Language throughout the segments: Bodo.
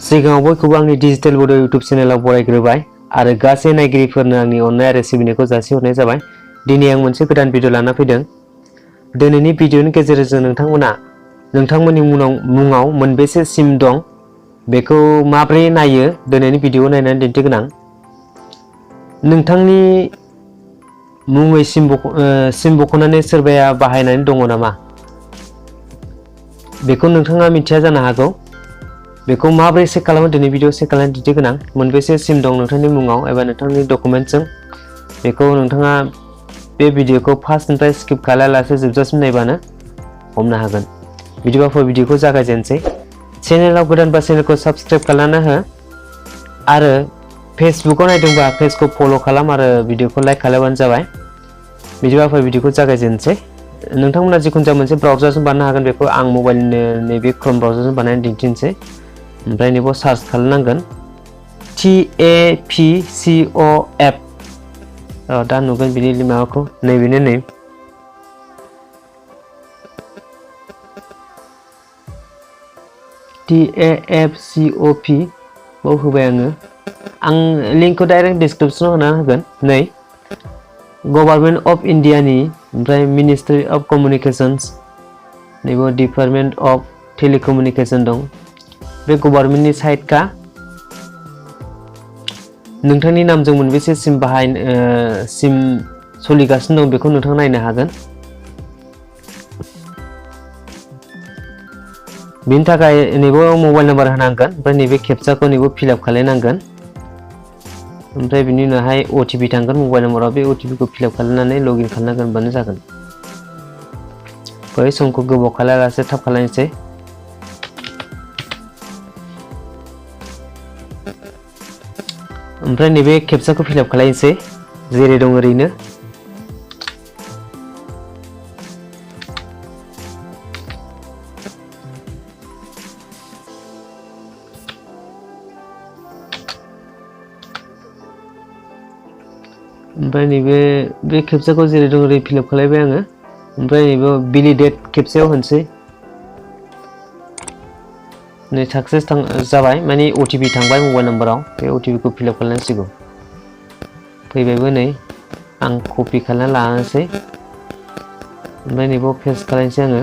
सिगाङाव बयखौबो आंनि डिजिटेल बड' इउटुब चेनेलाव बरायग्रोबाय आरो गासै नायगिरिफोरनो आंनि अननाय आरो सिबिनायखौ जासिहरनाय जाबाय। दिनै आं मोनसे गोदान भिडिअ लाना फैदों। दिनैनि भिडिअनि गेजेरजों नोंथांमोना नोंथांमोननि मुङाव मोनबेसे सिम दं बेखौ माब्रै नायो दिनैनि भिडिअ नायनानै दिन्थिगोन आं। नोंथांनि मुङै सिम बख'नानै सोरबाया बाहायनानै दङ नामा बेखौ नोंथाङा मिथिया जानो हागौ। बेखौ माब्रै चेक खालामो दिनै भिडिअ चेक खालामनानै दिन्थिगोन आं। मोनबेसे सिम दं नोंथांनि मुङाव एबा नोंथांनि डकुमेन्टजों बेखौ नोंथाङा बे भिडिअखौ फार्स्टनिफ्राय स्किप खालामालासे जोबजासिम नायबानो हमनो हागोन। बिदिबा भिडिअखौ जागायजेनसै। चेनेलाव गोदानबा चेनेलखौ साबस्क्राइब खालामना हो आरो फेसबुकाव नायदोंबा पेजखौ फल' खालाम आरो भिडिअखौ लाइक खालामबानो जाबाय। बिदिबा भिडिअखौ जागायजेनसै। नोंथांमोना जिखुनु जाया मोनसे ब्राउजारजों बानायनो हागोन। बेखौ आं मबाइलनि नैबे क्रोम ब्राउजारजों बानायनानै दिन्थिनोसै। ओमफ्राय नैबाव सार्च खालामनांगोन TAPCOF। दा नुगोन बिनि माबाखौ नैबेनो नै TAFCOP बाव होबाय आङो। आं लिंकखौ डाइरेक्ट डिसक्रिपसनाव होना होगोन। नै गभर्नमेन्ट अफ इन्डियानि ओमफ्राय मिनिस्ट्रि अफ कमिउनिकेशंस नैबाव डिपार्टमेन्ट अफ टेलिकमिउनिकेशन दं। बे गभर्नमेन्टनि साइटखा। नोंथांनि नामजों मोनबेसे सिम सोलिगासिनो दं बेखौ नोंथाङा नायनो हागोन। बिनि थाखाय नैबाव मबाइल नाम्बार होनांगोन। ओमफ्राय नैबे केपचाखौ नैबाव फिलआप खालामनांगोन। ओमफ्राय बिनि उनावहाय OTP थांगोन मबाइल नाम्बाराव। बे OTPखौ फिलआप खालामनानै लगइन खालामनांगोनबानो जागोन। बै समखौ गोबाव खालामालासे थाब खालामनोसै। ओमफ्राय नैबे केपचाखौ फिलआप खालामनोसै जेरै दं ओरैनो। ओमफ्राय नैबे केपचाखौ जेरै दं ओरै फिलआप खालामबाय आङो। ओमफ्राय नैबे भेलिडेट केपचायाव होनोसै। नै साक्सेस जाबाय माने OTP थांबाय मबाइल नाम्बाराव। बे OTPखौ फिलआप खालामनांसिगौ। फैबायबो नै आं कपि खालामना लानोसै। ओमफ्राय नैबाव पेस्ट खालामनोसै आङो।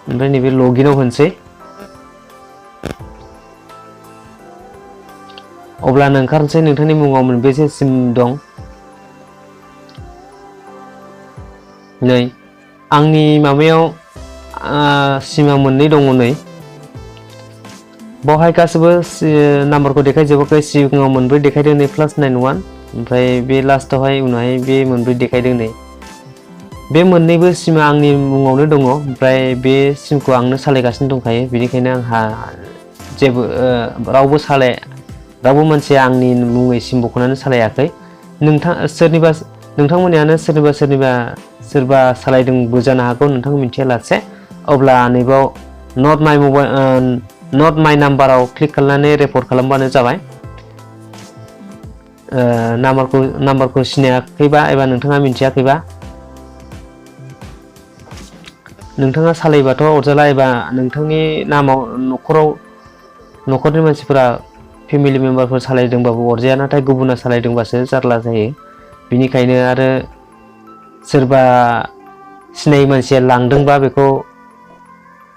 ओमफ्राय नैबे लगइनआव होनोसै। अब्लानो ओंखारनोसै नोंथांनि मुङाव मोनबेसे सिम दं। नै आंनि माबायाव सिमा मोननै दङ। नै बावहाय गासिबो नाम्बारखौ देखायजोबाखै। सिगाङाव मोनब्रै देखायदों नै +91। ओमफ्राय बे लास्टावहाय उनावहाय बे मोनब्रै देखायदों नै। बे मोननैबो सिमा आंनि मुङावनो दङ। ओमफ्राय बे सिमखौ आंनो सालायगासिनो दंखायो। बेनिखायनो आंहा जेबो रावबो मानसिया आंनि मुङै सिम बख'नानै सालायाखै। नोंथांमोननियानो सोरबा सालायदोंबो जानो हागौ नोंथां मिथियालासे। अब्ला नैबाव नट माइ नाम्बाराव क्लिक खालामनानै रिपर्ट खालामबानो जाबाय। नाम्बारखौ सिनायाखैबा एबा नोंथाङा मिथियाखैबा नोंथाङा सालायबाथ' अरजाला एबा नोंथांनि नामाव न'खरनि मानसिफोरा फेमिलि मेम्बारफोर सालायदोंबाबो अरजाया। नाथाय गुबुना सालायदोंबासो जारला जायो। बिनिखायनो आरो सोरबा सिनायै मानसिया लांदोंबा बेखौ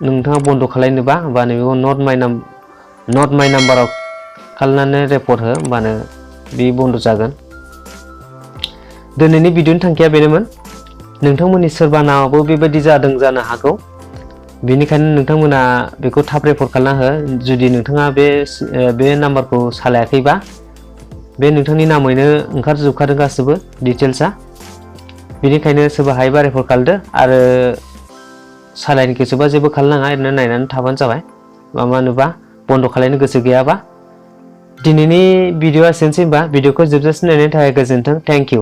नोंथाङा बन्द' खालामनोबा होमबा नैबेखौ नट माइ नाम्बाराव खालामनानै रिपर्ट हो। होमबानो बे बन्द' जागोन। दिनैनि भिडिअनि थांखिया बेनोमोन। नोंथांमोननि सोरबानावबो बेबायदि जादों जानो हागौ। बेनिखायनो नोंथांमोना बेखौ थाब रिपर्ट खालामना हो। जुदि नोंथाङा बे नाम्बारखौ सालायाखैबा बे नोंथांनि नामैनो ओंखारजोबखादों गासिबो डिटेल्सआ। बेनिखायनो सोरबा हायोबा रिपर्ट खालामदो आरो सालायनो गोसोबा जेबो खालामनाङा। ओरैनो नायनानै थाबानो जाबाय। माबानोबा बन्द' खालायनो गोसो गैयाबा। दिनैनि भिडिअआ एसेनोसै होनबा। भिडिअखौ जोबजासिम नायनायनि थाखाय गोजोन्थों। Thank you.